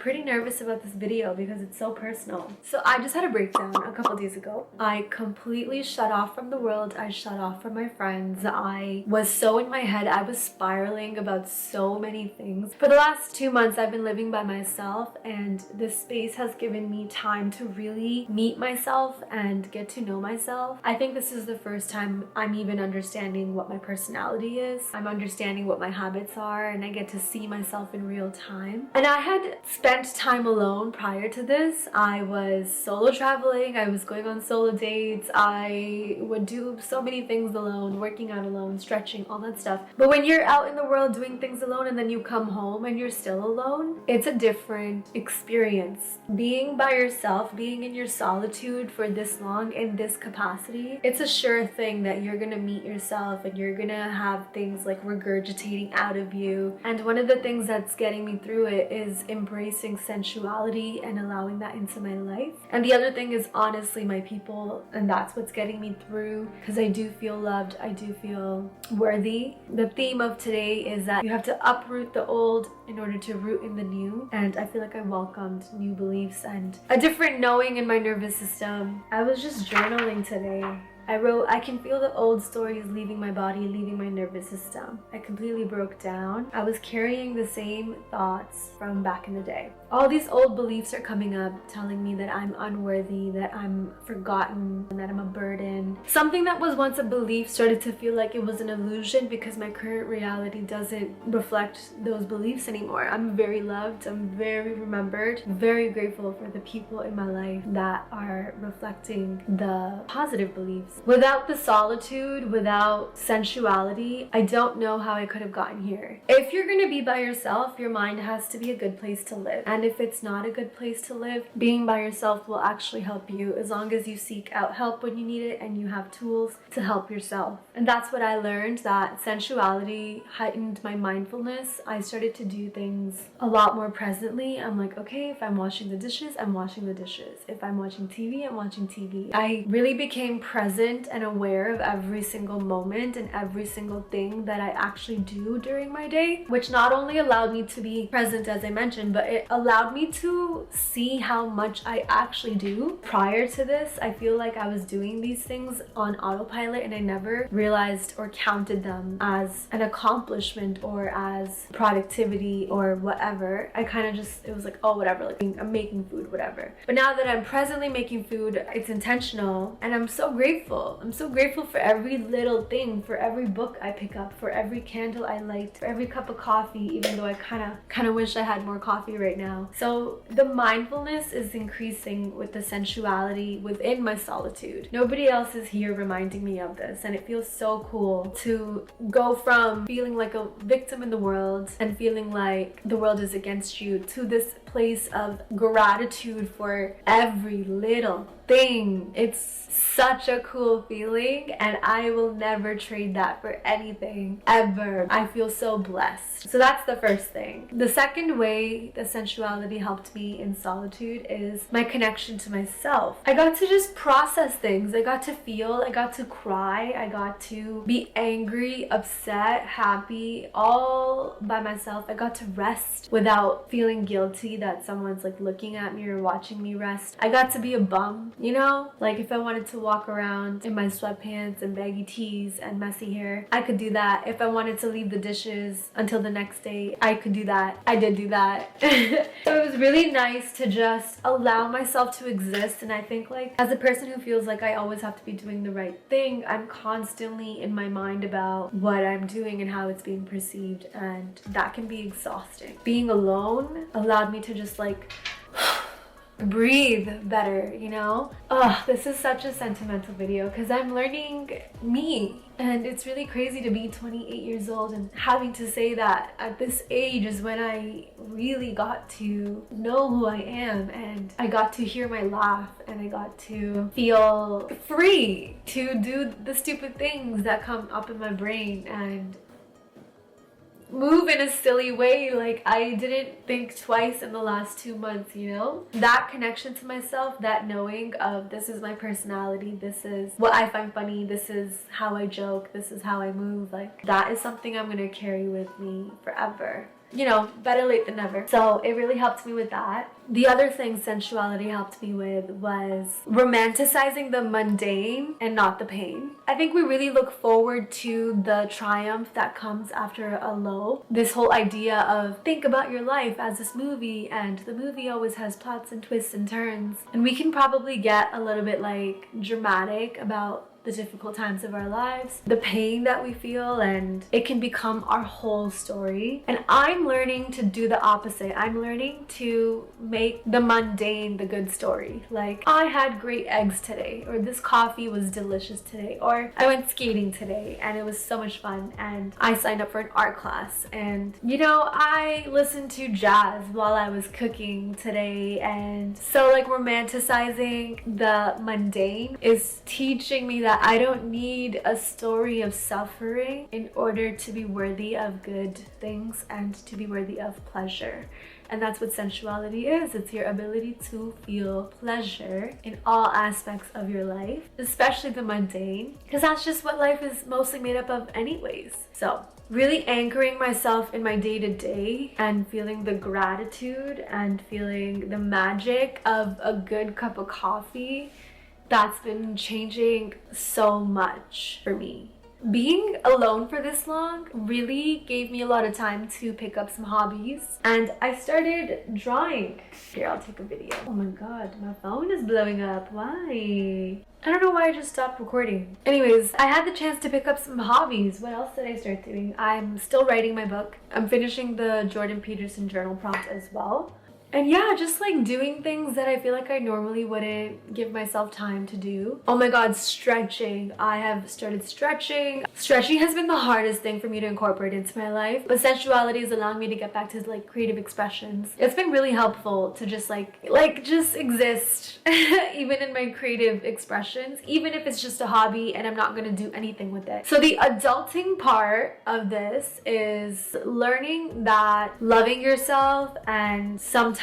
pretty nervous about this video because it's so personal. So I just had a breakdown a couple days ago. I completely shut off from the world. I shut off from my friends. I was so in my head. I was spiraling about so many things. For the last 2 months, I've been living by myself, and this space has given me time to really meet myself and get to know myself. I think this is the first time I'm even understanding what my personality is. I'm understanding what my habits are, and I get to see myself in real time. And I had spent time alone prior to this. I was solo traveling, I was going on solo dates, I would do so many things alone, working out alone, stretching, all that stuff. But when you're out in the world doing things alone and then you come home and you're still alone, it's a different experience. Being by yourself, being in your solitude for this long in this capacity, it's a sure thing that you're gonna meet yourself and you're gonna have things like regurgitating out of you. And one of the things that's getting me through it is embracing sensuality and allowing that into my life. And the other thing is honestly my people, and that's what's getting me through, because I do feel loved, I do feel worthy. The theme of today is that you have to uproot the old in order to root in the new, and I feel like I welcomed new beliefs and a different knowing in my nervous system. I was just journaling today. I wrote, I can feel the old stories leaving my body, leaving my nervous system. I completely broke down. I was carrying the same thoughts from back in the day. All these old beliefs are coming up, telling me that I'm unworthy, that I'm forgotten, and that I'm a burden. Something that was once a belief started to feel like it was an illusion because my current reality doesn't reflect those beliefs anymore. I'm very loved, I'm very remembered, very grateful for the people in my life that are reflecting the positive beliefs. Without the solitude, without sensuality, I don't know how I could have gotten here. If you're gonna be by yourself, your mind has to be a good place to live. And if it's not a good place to live, being by yourself will actually help you as long as you seek out help when you need it and you have tools to help yourself. And that's what I learned, that sensuality heightened my mindfulness. I started to do things a lot more presently. I'm like, okay, if I'm washing the dishes, I'm washing the dishes. If I'm watching TV, I'm watching TV. I really became present and aware of every single moment and every single thing that I actually do during my day, which not only allowed me to be present, as I mentioned, but it allowed me to see how much I actually do. Prior to this, I feel like I was doing these things on autopilot and I never realized or counted them as an accomplishment or as productivity or whatever. I kind of just, it was like, oh, whatever, like I'm making food, whatever. But now that I'm presently making food, it's intentional, and I'm so grateful. I'm so grateful for every little thing, for every book I pick up, for every candle I light, for every cup of coffee, even though I kind of wish I had more coffee right now. So the mindfulness is increasing with the sensuality within my solitude. Nobody else is here reminding me of this, and it feels so cool to go from feeling like a victim in the world and feeling like the world is against you to this place of gratitude for every little thing. It's such a cool feeling, and I will never trade that for anything ever. I feel so blessed. So that's the first thing. The second way the sensuality helped me in solitude is my connection to myself. I got to just process things. I got to feel, I got to cry, I got to be angry, upset, happy, all by myself. I got to rest without feeling guilty that someone's like looking at me or watching me rest. I got to be a bum, you know? Like if I wanted to walk around in my sweatpants and baggy tees and messy hair, I could do that. If I wanted to leave the dishes until the next day, I could do that. I did do that. So it was really nice to just allow myself to exist. And I think like as a person who feels like I always have to be doing the right thing, I'm constantly in my mind about what I'm doing and how it's being perceived, and that can be exhausting. Being alone allowed me to just like breathe better, you know? This is such a sentimental video because I'm learning me, and it's really crazy to be 28 years old and having to say that at this age is when I really got to know who I am, and I got to hear my laugh, and I got to feel free to do the stupid things that come up in my brain and move in a silly way. Like I didn't think twice in the last 2 months, you know? That connection to myself, that knowing of this is my personality, this is what I find funny, this is how I joke, this is how I move, like that is something I'm gonna carry with me forever. you know, better late than never. So it really helped me with that. The other thing sensuality helped me with was romanticizing the mundane and not the pain. I think we really look forward to the triumph that comes after a low. This whole idea of think about your life as this movie, and the movie always has plots and twists and turns. And we can probably get a little bit like dramatic about the difficult times of our lives, the pain that we feel, and it can become our whole story. And I'm learning to do the opposite. I'm learning to make the mundane the good story. Like, I had great eggs today, or this coffee was delicious today, or I went skating today and it was so much fun, and I signed up for an art class, and you know, I listened to jazz while I was cooking today. And so like romanticizing the mundane is teaching me that I don't need a story of suffering in order to be worthy of good things and to be worthy of pleasure. And that's what sensuality is. It's your ability to feel pleasure in all aspects of your life, especially the mundane, because that's just what life is mostly made up of anyways. So really anchoring myself in my day-to-day and feeling the gratitude and feeling the magic of a good cup of coffee, that's been changing so much for me. Being alone for this long really gave me a lot of time to pick up some hobbies, and I started drawing. Here, I'll take a video. Oh my god, my phone is blowing up. Why? I don't know why I just stopped recording. Anyways, I had the chance to pick up some hobbies. What else did I start doing? I'm still writing my book. I'm finishing the Jordan Peterson journal prompt as well. And yeah, just like doing things that I feel like I normally wouldn't give myself time to do. Oh my god, stretching. I have started stretching. Stretching has been the hardest thing for me to incorporate into my life, but sensuality is allowing me to get back to like creative expressions. It's been really helpful to just just exist even in my creative expressions, even if it's just a hobby and I'm not gonna do anything with it. So the adulting part of this is learning that loving yourself and sometimes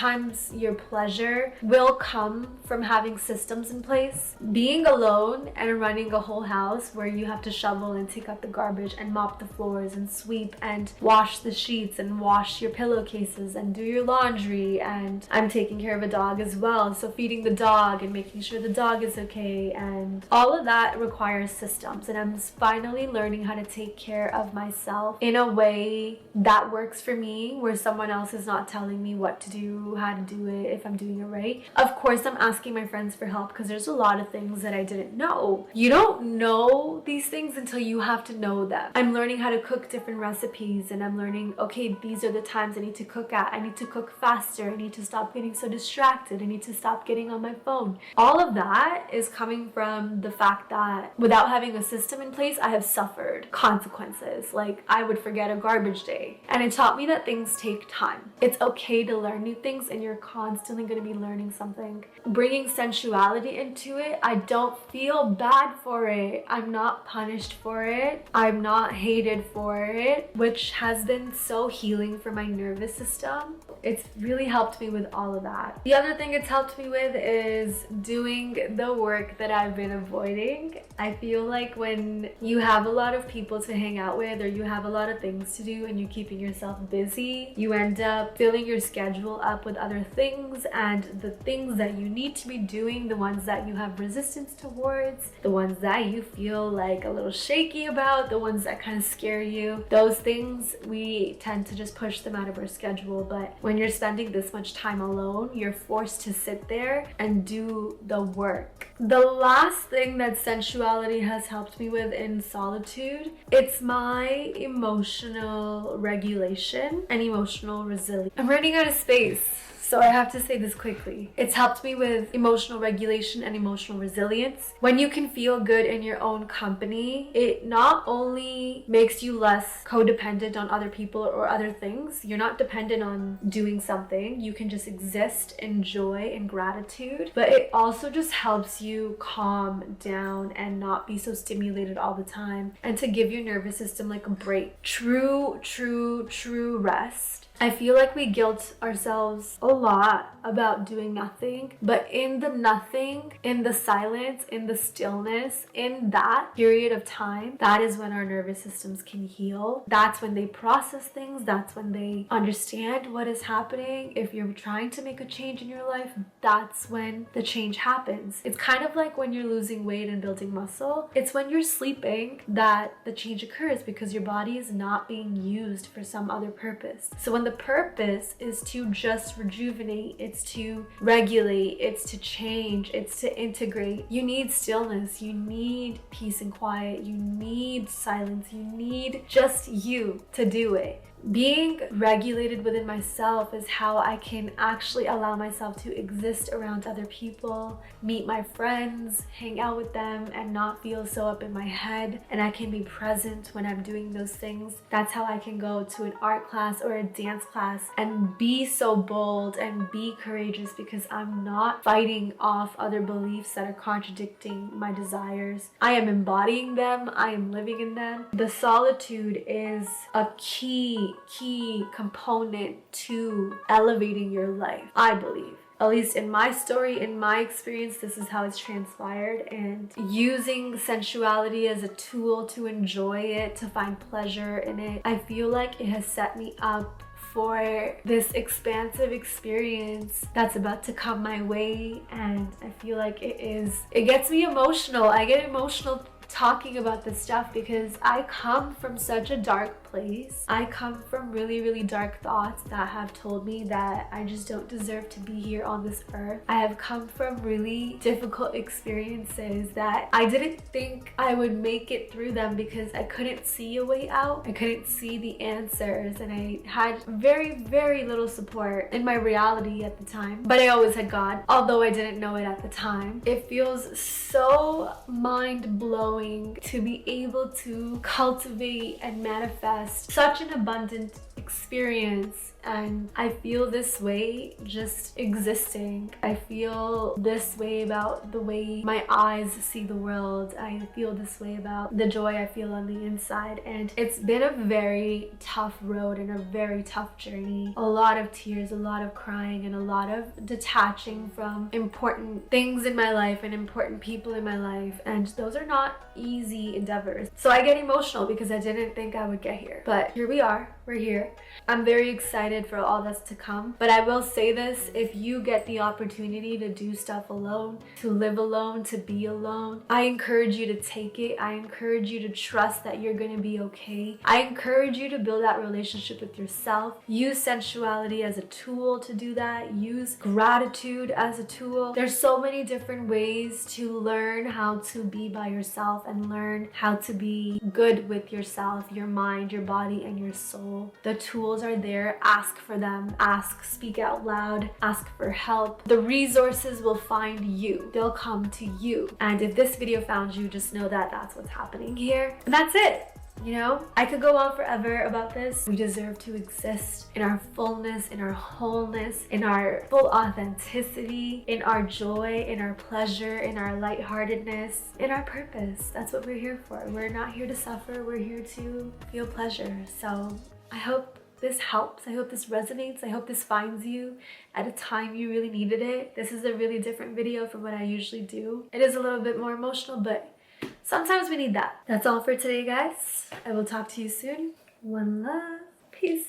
your pleasure will come from having systems in place. Being alone and running a whole house where you have to shovel and take out the garbage and mop the floors and sweep and wash the sheets and wash your pillowcases and do your laundry, and I'm taking care of a dog as well, so feeding the dog and making sure the dog is okay, and all of that requires systems. And I'm finally learning how to take care of myself in a way that works for me, where someone else is not telling me what to do, how to do it, if I'm doing it right. Of course, I'm asking my friends for help because there's a lot of things that I didn't know. You don't know these things until you have to know them. I'm learning how to cook different recipes, and I'm learning, okay, these are the times I need to cook at. I need to cook faster. I need to stop getting so distracted. I need to stop getting on my phone. All of that is coming from the fact that without having a system in place, I have suffered consequences. Like, I would forget a garbage day, and it taught me that things take time. It's okay to learn new things, and you're constantly going to be learning something. Bringing sensuality into it, I don't feel bad for it. I'm not punished for it. I'm not hated for it, which has been so healing for my nervous system. It's really helped me with all of that. The other thing it's helped me with is doing the work that I've been avoiding. I feel like when you have a lot of people to hang out with, or you have a lot of things to do and you're keeping yourself busy, you end up filling your schedule up with other things, and the things that you need to be doing, the ones that you have resistance towards, the ones that you feel like a little shaky about, the ones that kind of scare you, those things we tend to just push them out of our schedule. But when you're spending this much time alone, you're forced to sit there and do the work. The last thing that sensuality has helped me with in solitude, it's my emotional regulation and emotional resilience. I'm running out of space, so I have to say this quickly. It's helped me with emotional regulation and emotional resilience. When you can feel good in your own company, it not only makes you less codependent on other people or other things. You're not dependent on doing something. You can just exist in joy and gratitude. But it also just helps you calm down and not be so stimulated all the time, and to give your nervous system like a break. True rest I feel like we guilt ourselves a lot about doing nothing, but in the nothing, in the silence, in the stillness, in that period of time, that is when our nervous systems can heal. That's when they process things. That's when they understand what is happening. If you're trying to make a change in your life, that's when the change happens. It's kind of like when you're losing weight and building muscle. It's when you're sleeping that the change occurs because your body is not being used for some other purpose. So when the purpose is to just rejuvenate, it's to regulate, it's to change, it's to integrate, you need stillness, you need peace and quiet, you need silence, you need just you to do it. Being regulated within myself is how I can actually allow myself to exist around other people, meet my friends, hang out with them, and not feel so up in my head. And I can be present when I'm doing those things. That's how I can go to an art class or a dance class and be so bold and be courageous, because I'm not fighting off other beliefs that are contradicting my desires. I am embodying them. I am living in them. The solitude is a key component to elevating your life, I believe. At least in my story, in my experience, this is how it's transpired. And using sensuality as a tool to enjoy it, to find pleasure in it, I feel like it has set me up for this expansive experience that's about to come my way. And I feel like it gets me emotional. I get emotional talking about this stuff because I come from such a dark place. I come from really, really dark thoughts that have told me that I just don't deserve to be here on this earth. I have come from really difficult experiences that I didn't think I would make it through them because I couldn't see a way out. I couldn't see the answers, and I had very, very little support in my reality at the time. But I always had God, although I didn't know it at the time. It feels so mind-blowing to be able to cultivate and manifest such an abundant experience. And I feel this way just existing. I feel this way about the way my eyes see the world. I feel this way about the joy I feel on the inside. And it's been a very tough road and a very tough journey. A lot of tears, a lot of crying, and a lot of detaching from important things in my life and important people in my life. And those are not easy endeavors. So I get emotional because I didn't think I would get here. But here we are. We're here. I'm very excited for all that's to come. But I will say this, if you get the opportunity to do stuff alone, to live alone, to be alone, I encourage you to take it. I encourage you to trust that you're going to be okay. I encourage you to build that relationship with yourself. Use sensuality as a tool to do that. Use gratitude as a tool. There's so many different ways to learn how to be by yourself and learn how to be good with yourself, your mind, your body, and your soul. The tools are there. Ask for them. Ask, speak out loud, ask for help. The resources will find you. They'll come to you. And if this video found you, just know that that's what's happening here. And that's it. You know, I could go on forever about this. We deserve to exist in our fullness, in our wholeness, in our full authenticity, in our joy, in our pleasure, in our lightheartedness, in our purpose. That's what we're here for. We're not here to suffer. We're here to feel pleasure. So I hope this helps. I hope this resonates. I hope this finds you at a time you really needed it. This is a really different video from what I usually do. It is a little bit more emotional, but sometimes we need that. That's all for today, guys. I will talk to you soon. One love. Peace.